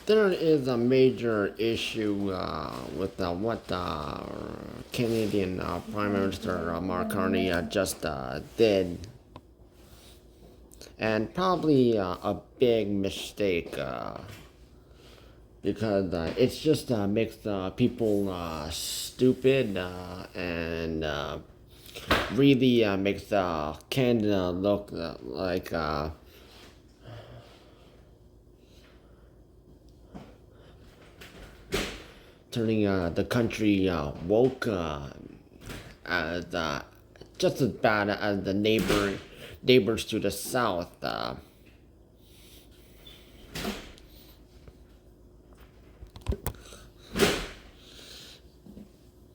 There is a major issue with what Canadian Prime Minister Mark Carney just did, and probably a big mistake because it just makes people stupid and really makes Canada look like turning the country woke as just as bad as the neighbors to the south.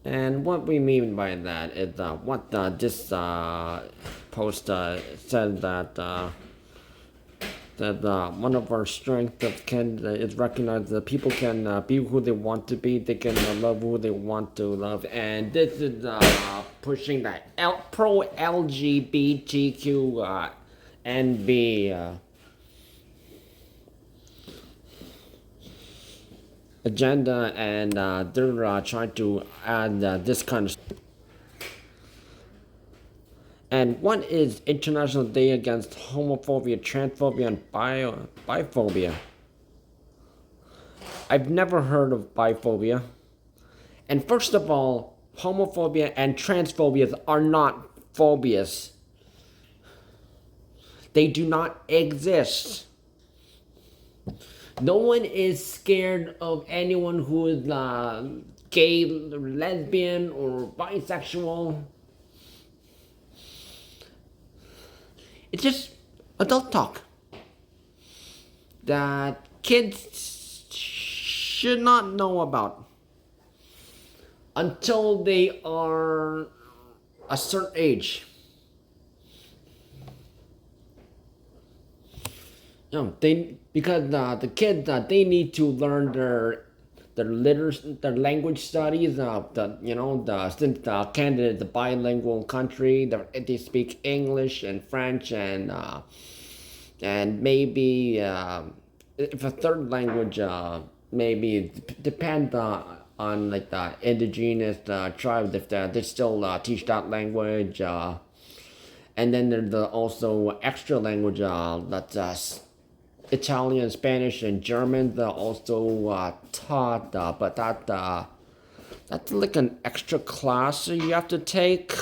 And what we mean by that is what this post said that one of our strengths of Canada is recognize that people can be who they want to be, they can love who they want to love, and this is pushing that pro LGBTQ and B agenda, and they're trying to add this kind of. And what is International Day Against Homophobia, Transphobia, and Biphobia? I've never heard of biphobia. And first of all, homophobia and transphobias are not phobias. They do not exist. No one is scared of anyone who is gay, lesbian, or bisexual. It's just adult talk that kids should not know about until they are a certain age. Because the kids they need to learn their language studies. Since Canada is a bilingual country, they speak English and French and maybe if a third language maybe depend on like the indigenous tribes if they still teach that language. And then there's also extra language that's Italian, Spanish, and German that also taught, but that's like an extra class you have to take.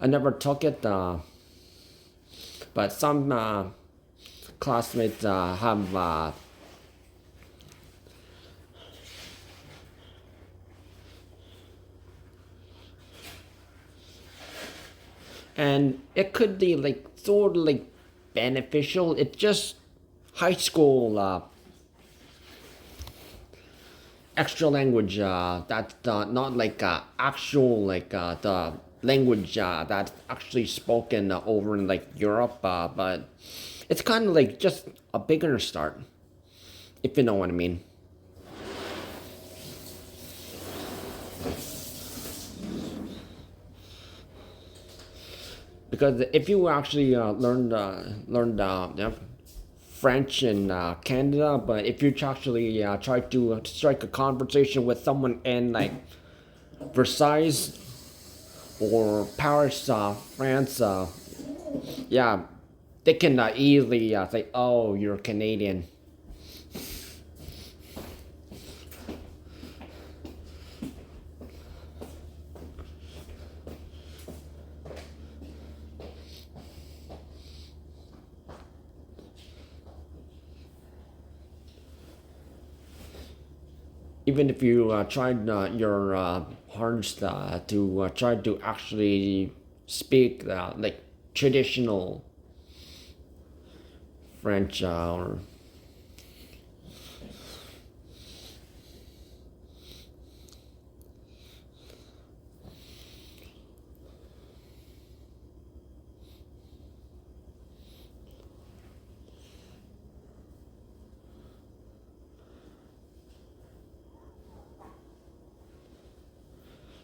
I never took it, but some classmates have. And it could be like sort of like beneficial. It's just high school extra language that's not like actual like the language that's actually spoken over in like Europe, but it's kind of like just a beginner start, if you know what I mean. Because if you actually learned French in Canada, but if you actually try to strike a conversation with someone in like Versailles or Paris, France, yeah, they can easily say, "Oh, you're Canadian." Even if you tried your hardest to try to actually speak like traditional French or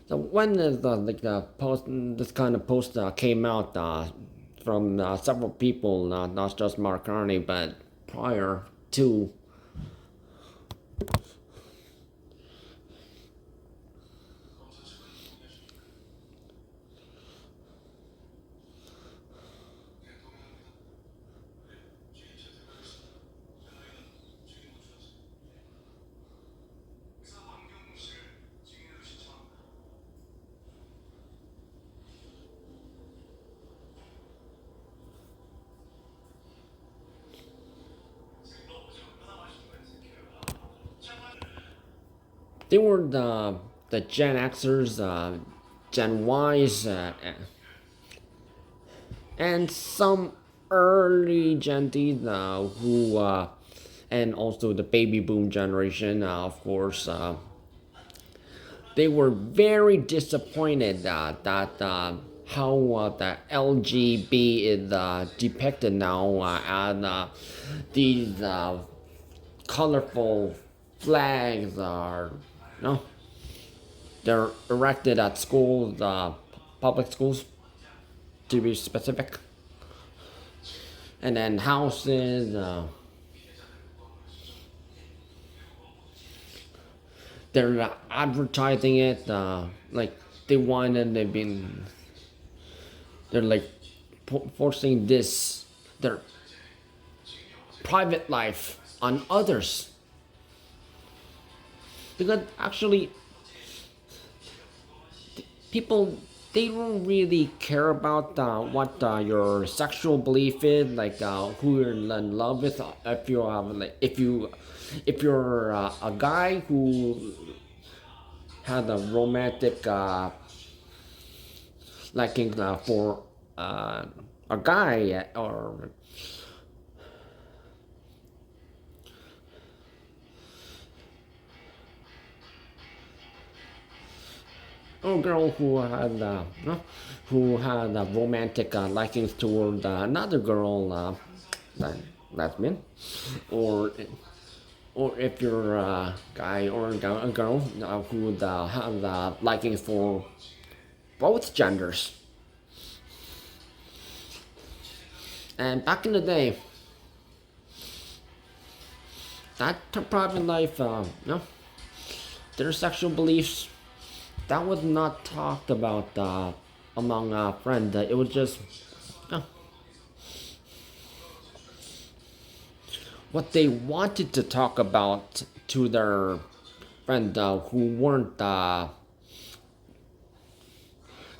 so when is the post this kind of post came out from several people, not just Mark Carney, but prior to. They were the Gen Xers, Gen Ys, and some early Gen D who and also the baby boom generation, of course. They were very disappointed that how the LGB is depicted now, and these colorful flags are, no, they're erected at schools, public schools to be specific, and then houses. They're advertising it like they wanted. They're like forcing this their private life on others, because actually people, they don't really care about what your sexual belief is, like who you're in love with. If you have like if you're a guy who had a romantic liking for a guy, or girl who had romantic likings toward another girl, lesbian, or or if you're a guy or a girl who have likings for both genders. And back in the day, that private life, their sexual beliefs, that was not talked about among friends. It was just uh, what they wanted to talk about to their friends who weren't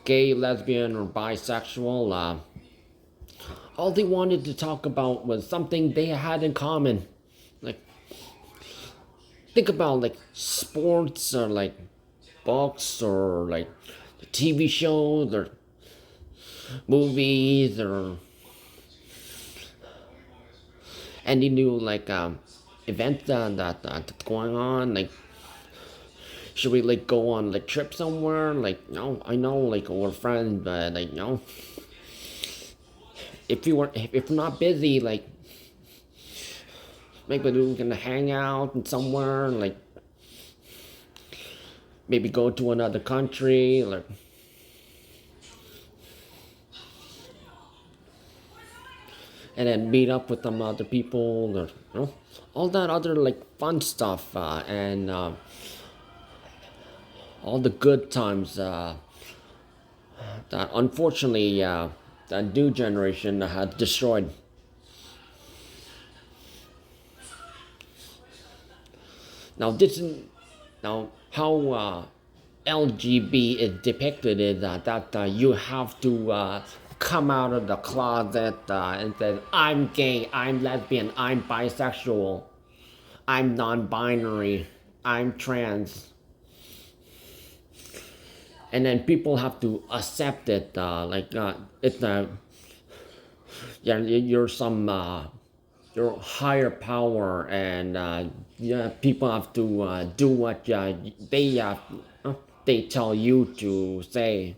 gay, lesbian, or bisexual. All they wanted to talk about was something they had in common. Like, think about like sports, or like books, or like TV shows, or movies, or any new like event that's going on. Like, should we like go on like trip somewhere? Like, no, I know like we're friends, but like, no, if we're not busy, like maybe we can hang out in somewhere, like maybe go to another country, like, and then meet up with some other people, or all that other like fun stuff, and all the good times that unfortunately the new generation had destroyed. Now this is now how LGB is depicted is that you have to come out of the closet and say, I'm gay, I'm lesbian, I'm bisexual, I'm non-binary, I'm trans, and then people have to accept it. It's yeah, you're some your higher power, and yeah, people have to do what they tell you to say.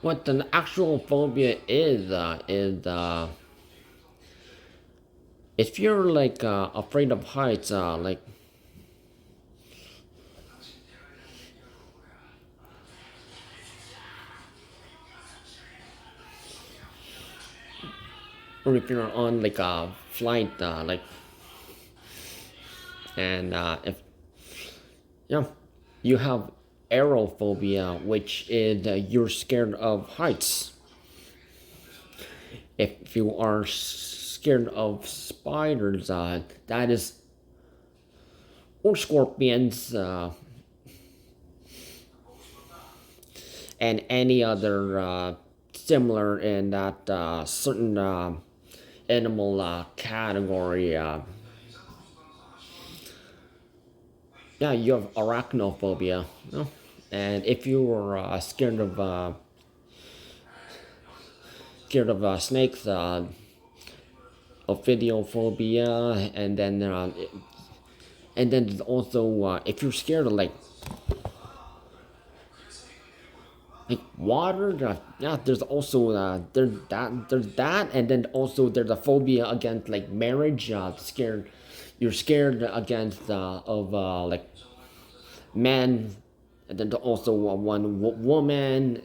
What an actual phobia is if you're like afraid of heights, like or if you're on like a flight, like and if yeah, you have aerophobia, which is you're scared of heights. If you are scared of spiders, that is or scorpions, and any other similar in that certain animal category. Yeah, you have arachnophobia, you know? And if you are scared of snakes, ophidiophobia, and then also if you're scared of like water, yeah, there's also there's that, and then also there's a phobia against like marriage. You're scared against of like men, and then also woman,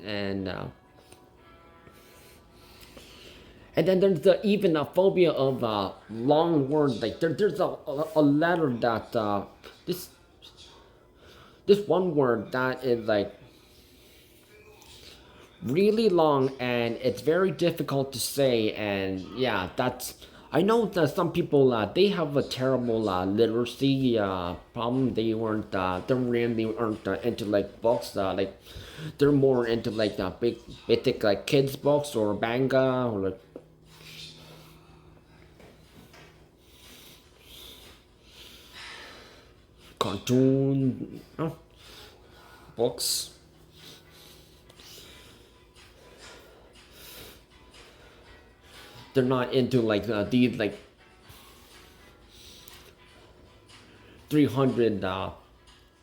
and then there's even a phobia of long words. Like there's a letter that this this one word that is like really long and it's very difficult to say. And yeah, that's I know that some people they have a terrible literacy problem. They really aren't into like books. Like they're more into like basic like kids books or manga or like cartoon books. They're not into like these like 300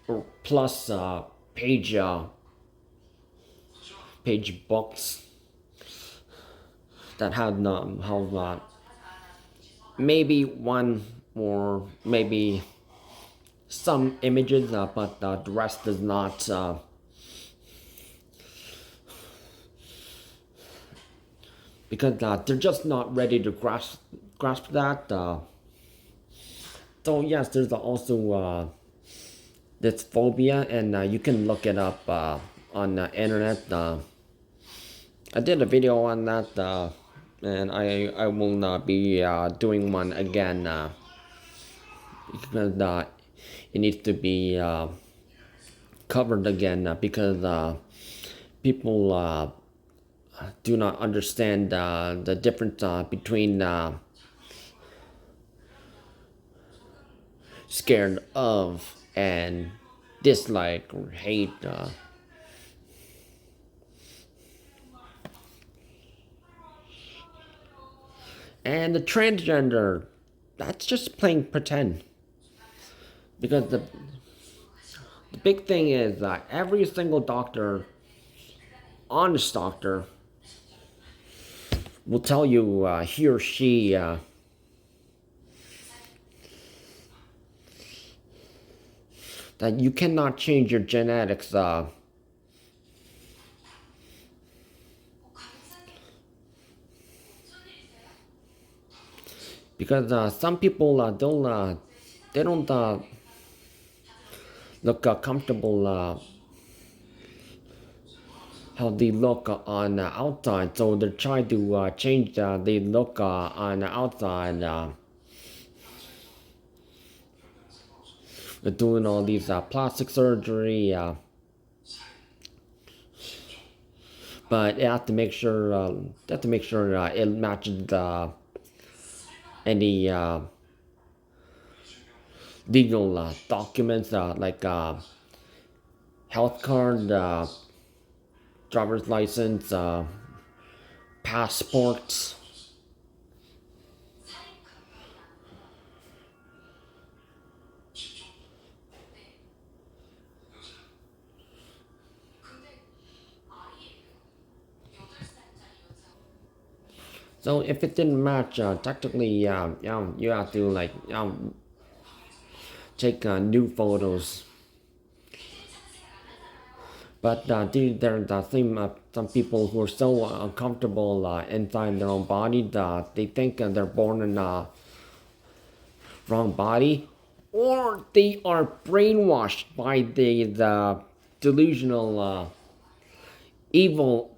or plus page books that have maybe one or maybe some images, but the rest is not. Because they're just not ready to grasp that. So yes, there's also this phobia, and you can look it up on the internet. I did a video on that, and I will not be doing one again because it needs to be covered again because people do not understand the difference between scared of and dislike or hate. And the transgender, that's just playing pretend. Because the big thing is that every single doctor, honest doctor, will tell you he or she that you cannot change your genetics. Because some people they don't look comfortable how they look on the outside, so they're trying to change the look on the outside. They're doing all these plastic surgery, but you have to make sure it matches any legal documents like health card, driver's license, passports. So if it didn't match, technically, you have to like take new photos. But there are some people who are so uncomfortable inside their own body that they think they're born in a wrong body, or they are brainwashed by the delusional, evil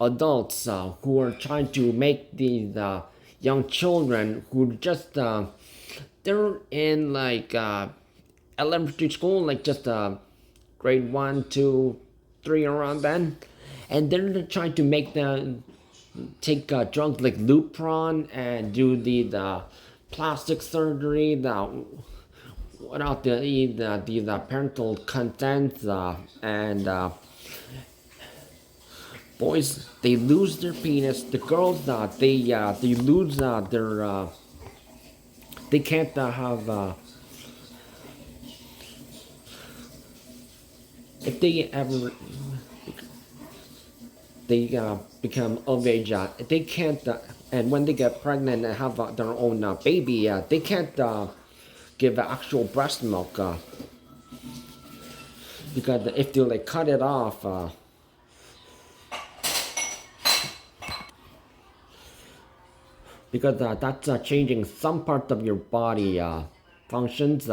adults who are trying to make these young children who just they're in like elementary school, like just grade 1, 2, 3 around then, and they're trying to make them take drugs like Lupron and do the plastic surgery, without the parental consent, and boys, they lose their penis. The girls, they lose their they can't have if they ever they become of age, they can't, and when they get pregnant and have their own baby, they can't give actual breast milk, because if they like cut it off, because that's changing some part of your body functions,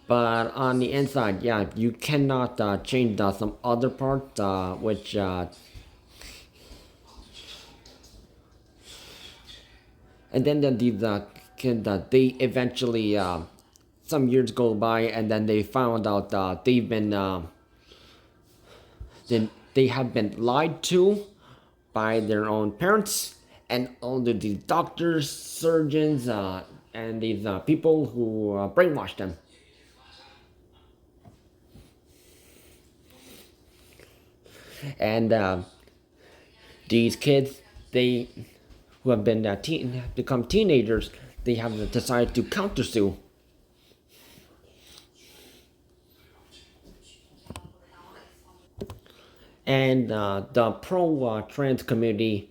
but on the inside, yeah, you cannot change some other part, which and then the kid they eventually some years go by, and then they found out they've been they have been lied to by their own parents and all the doctors, surgeons, and these people who brainwash them. And these kids, they who have been become teenagers, they have decided to countersue. And the pro trans community,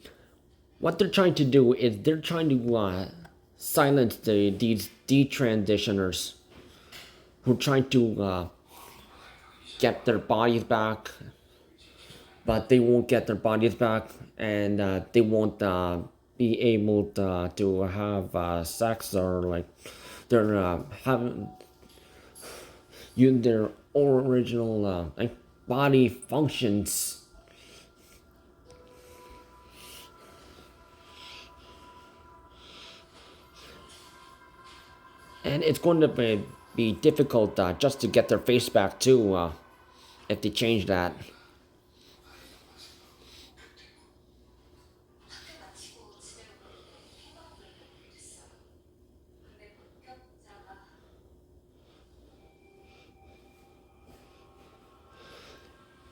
what they're trying to do is they're trying to silence these detransitioners who are trying to get their bodies back, but they won't get their bodies back, and they won't be able to have sex, or like they're having use their original like body functions. And it's going to be difficult just to get their face back too, if they change that.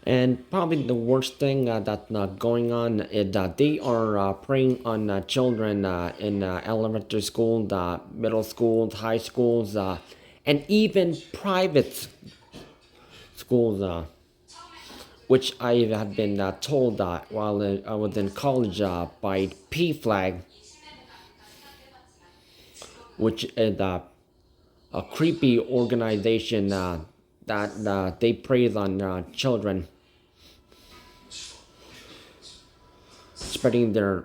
And probably the worst thing that's going on is that they are preying on children in elementary school, middle schools, high schools, and even private schools, which I have been told while I was in college by P Flag, which is a creepy organization that they prey on children, spreading their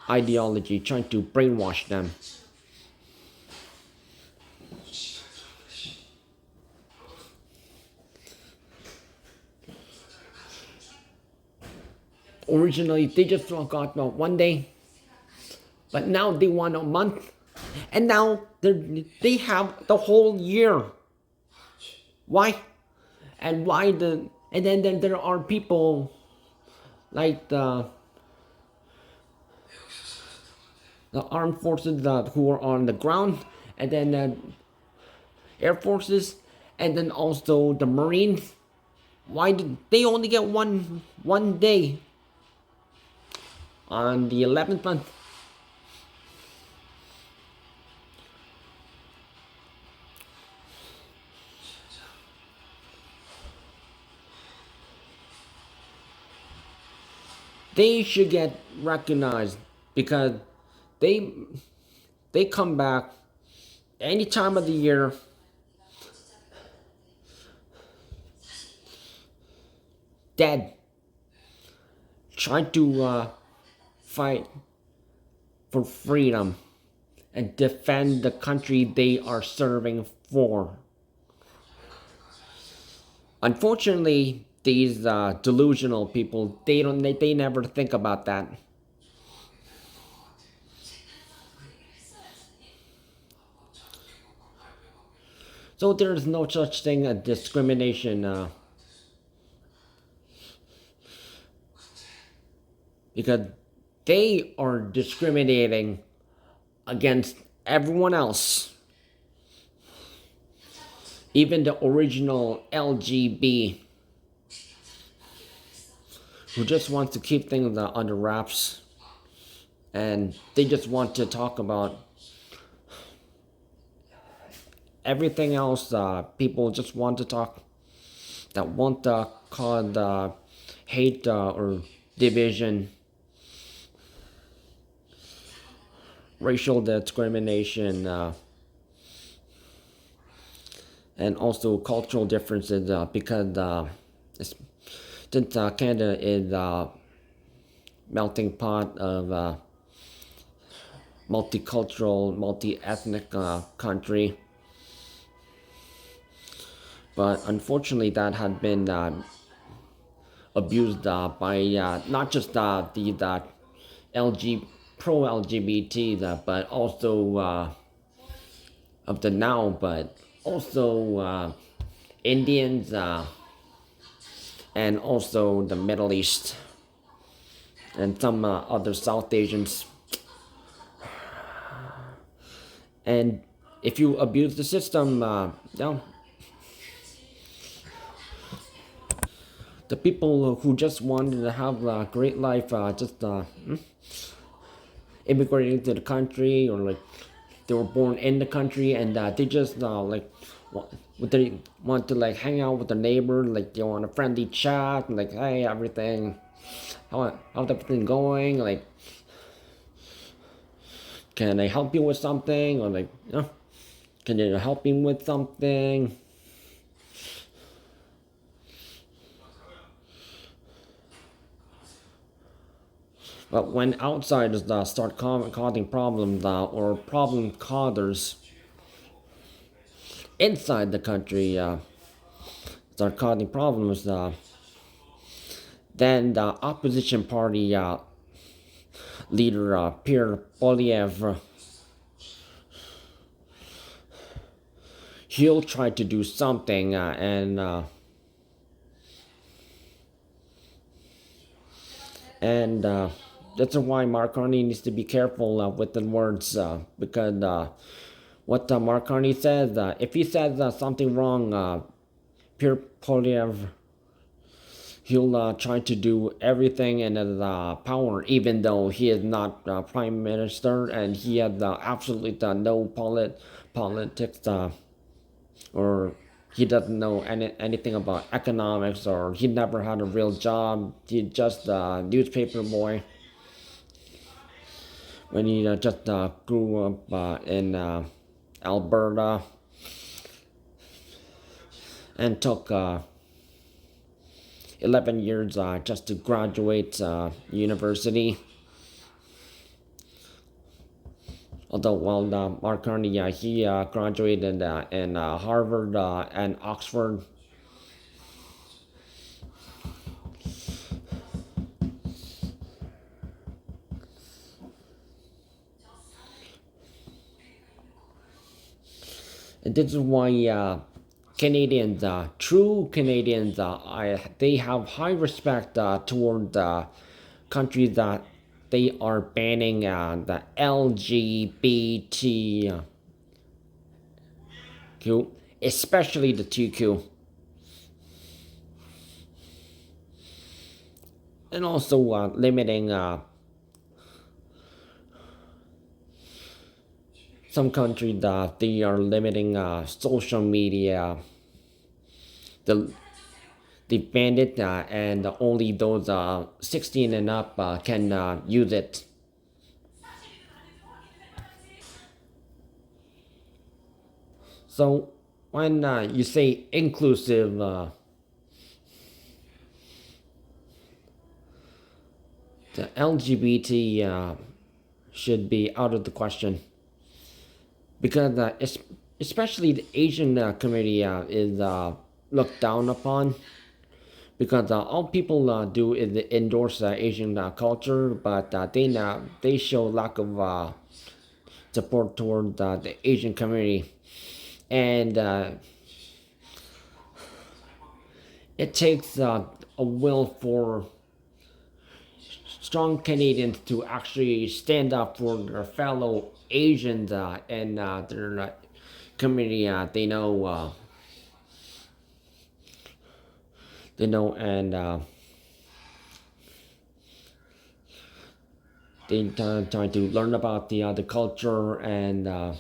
ideology, trying to brainwash them. Originally, they just got 1 day, but now they want a month, and now they have the whole year. Why? And why and then there are people like the armed forces who are on the ground, and then air forces, and then also the Marines. Why did they only get one day on the 11th month? They should get recognized because they they come back any time of the year, dead, trying to fight for freedom and defend the country they are serving for. Unfortunately, these delusional people, they never think about that. So there is no such thing as discrimination, because they are discriminating against everyone else, even the original LGB, who just wants to keep things under wraps, and they just want to talk about everything else. People just want to talk, that want to cause hate or division, racial discrimination, and also cultural differences, because since Canada is a melting pot of multicultural, multi-ethnic country. But unfortunately, that had been abused by not just the pro LGBT, but also of the now, but also Indians, and also the Middle East and some other South Asians. And if you abuse the system, the people who just wanted to have a great life, just immigrating to the country, or like they were born in the country, and they just like they want to like hang out with the neighbor, like they want a friendly chat, like hey everything, how's everything going, like can I help you with something, or like can you help me with something. But when outsiders start causing problems, or problem causers inside the country start causing problems, then the opposition party leader Pierre Polyev, he'll try to do something, and that's why Mark Carney needs to be careful with the words, because what Mark Carney says, if he says something wrong, Pierre Polyev, he'll try to do everything in his power, even though he is not prime minister and he has absolutely no politics, or he doesn't know anything about economics, or he never had a real job. He's just a newspaper boy. When he just grew up in Alberta, and took 11 years just to graduate university. Although, well, Mark Carney, he graduated in Harvard and Oxford. And this is why Canadians, true Canadians, they have high respect toward countries that they are banning the LGBTQ, especially the TQ. And also limiting some countries that they are limiting social media. The they banned it, and only those 16 and up can use it. So when you say inclusive, the LGBT should be out of the question because especially the Asian community is looked down upon because all people do is endorse Asian culture, but they show lack of support toward the Asian community, and it takes a will for strong Canadians to actually stand up for their fellow Asians and their community. They know, and they try to learn about the culture and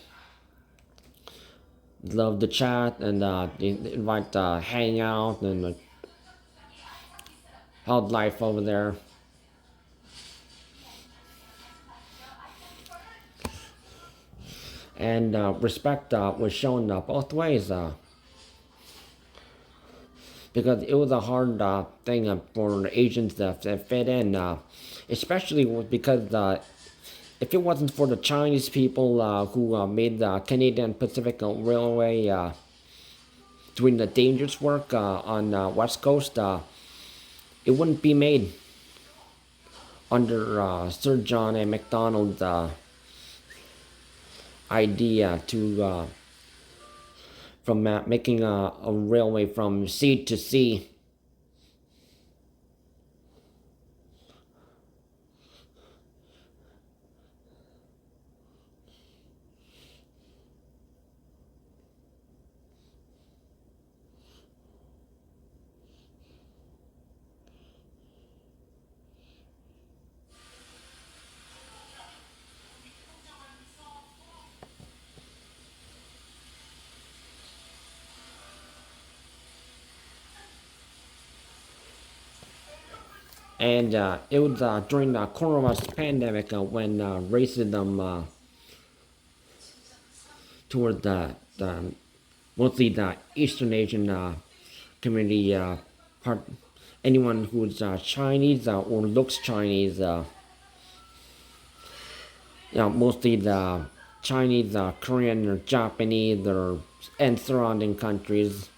love the chat and they invite hang out and how's life over there. And respect was shown both ways because it was a hard thing for Asians to fit in, especially because if it wasn't for the Chinese people who made the Canadian Pacific Railway doing the dangerous work on West Coast, it wouldn't be made under Sir John A. Macdonald's idea to from making a railway from sea to sea. And it was during the coronavirus pandemic when racism toward the mostly the Eastern Asian community, part anyone who's Chinese or looks Chinese, mostly the Chinese, Korean, or Japanese, or and surrounding countries,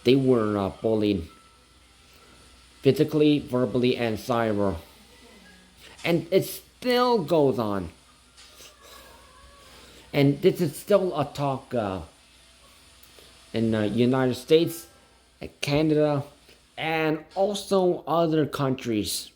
they were bullied physically, verbally, and cyber. And it still goes on. And this is still a talk in the United States, Canada, and also other countries.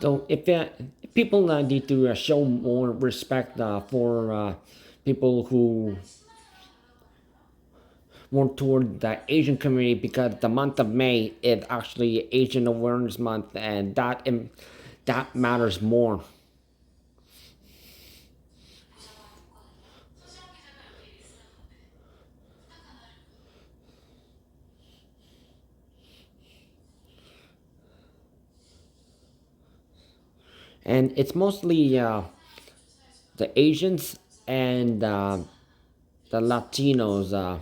So if people need to show more respect for people who more toward the Asian community because the month of May is actually Asian Awareness Month and that matters more. And it's mostly the Asians and the Latinos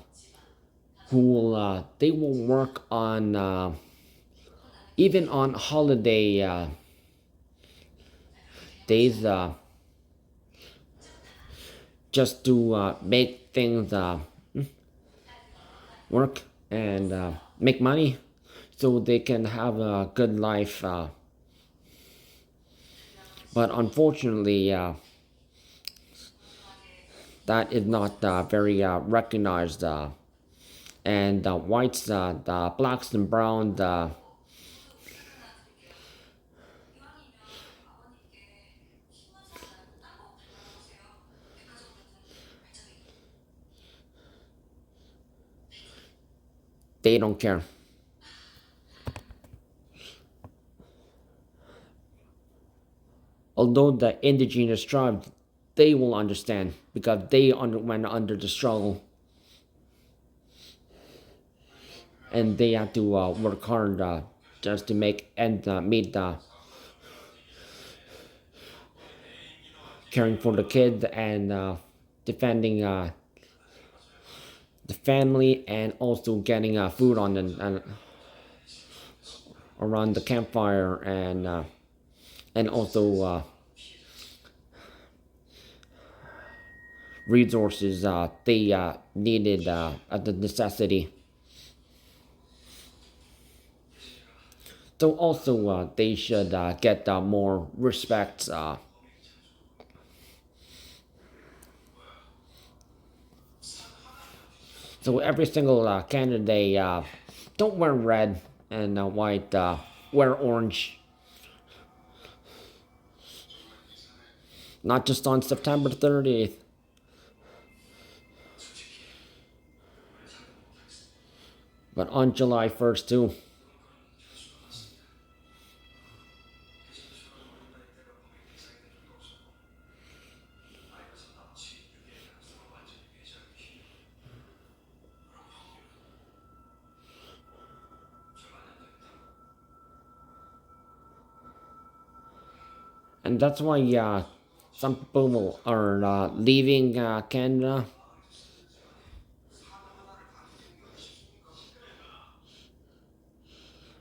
who will they will work on even on holiday days just to make things work and make money so they can have a good life. But unfortunately, that is not very recognized. And the whites, the blacks and browns, They don't care. Although the indigenous tribe, they will understand because they went under the struggle, and they have to work hard just to make and meet caring for the kids and defending the family, and also getting food on the around the campfire, and also resources they needed as a necessity. So also they should get more respect. So every single candidate don't wear red and white, wear orange. Not just on September 30th, but on July 1st too. And that's why some people are leaving Canada.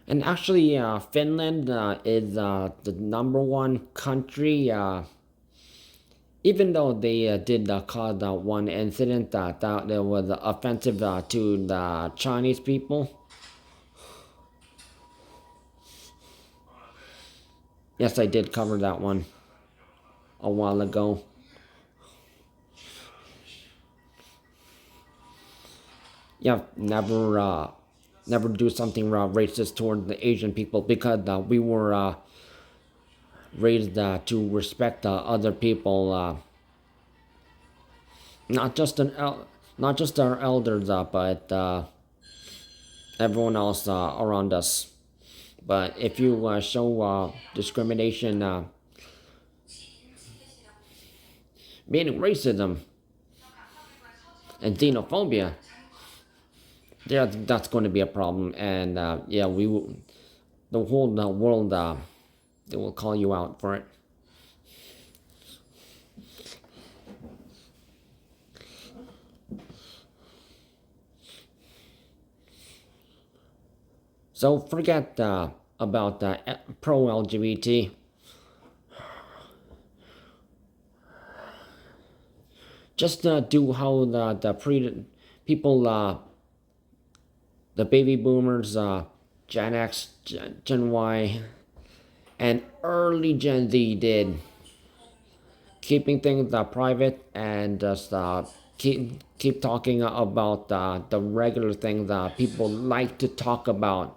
And actually, Finland is the number one country. Even though they did cause one incident that was offensive to the Chinese people. Yes, I did cover that one a while ago. Yeah, never do something racist toward the Asian people, because we were raised to respect other people, not just not just our elders, but everyone else around us. But if you show discrimination, meaning racism and xenophobia, yeah, that's going to be a problem. And yeah, the whole world, they will call you out for it. So forget about pro LGBT. Just do how the people, the baby boomers, Gen X, Gen Y, and early Gen Z did, keeping things private, and just keep talking about the regular things that people like to talk about.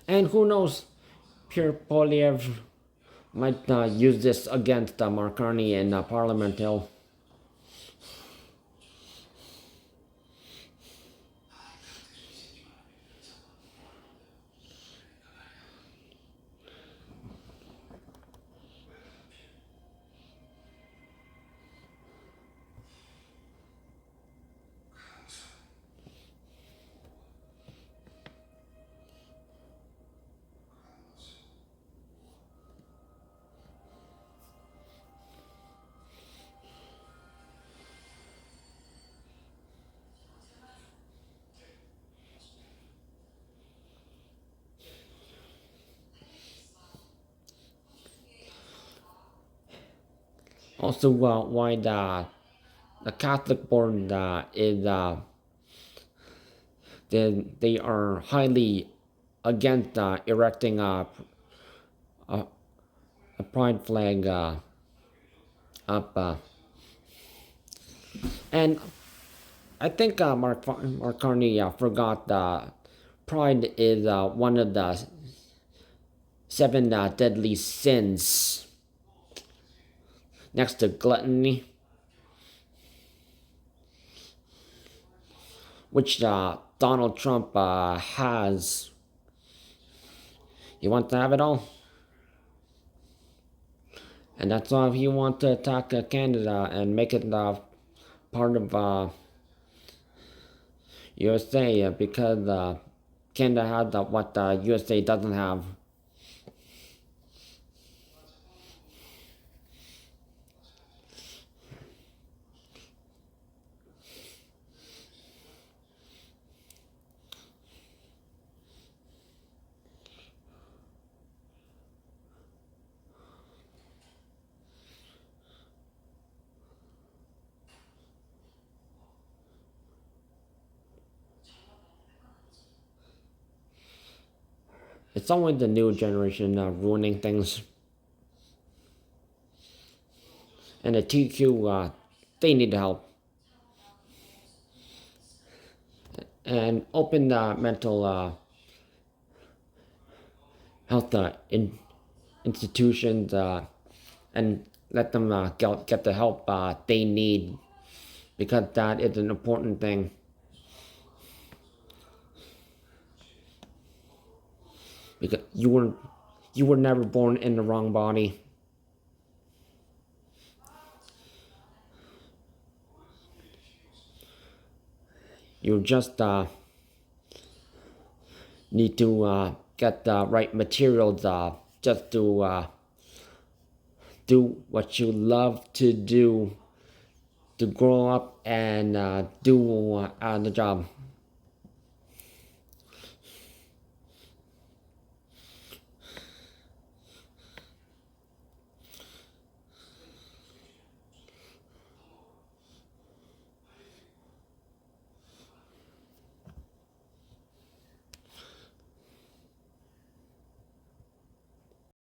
And who knows, Pierre Polyev might use this against Mark Carney in Parliament Hill. Also, why the Catholic board is they are highly against erecting a pride flag up, and I think Mark Carney forgot that pride is one of the seven deadly sins, next to gluttony. which Donald Trump has. He wants to have it all. And that's why he wants to attack Canada and make it part of USA because Canada has what USA doesn't have. It's always the new generation ruining things. And the TQ, they need help. And open mental health institutions and let them get the help they need, because that is an important thing. Because you were never born in the wrong body. You just need to get the right materials just to do what you love to do, to grow up and do the job.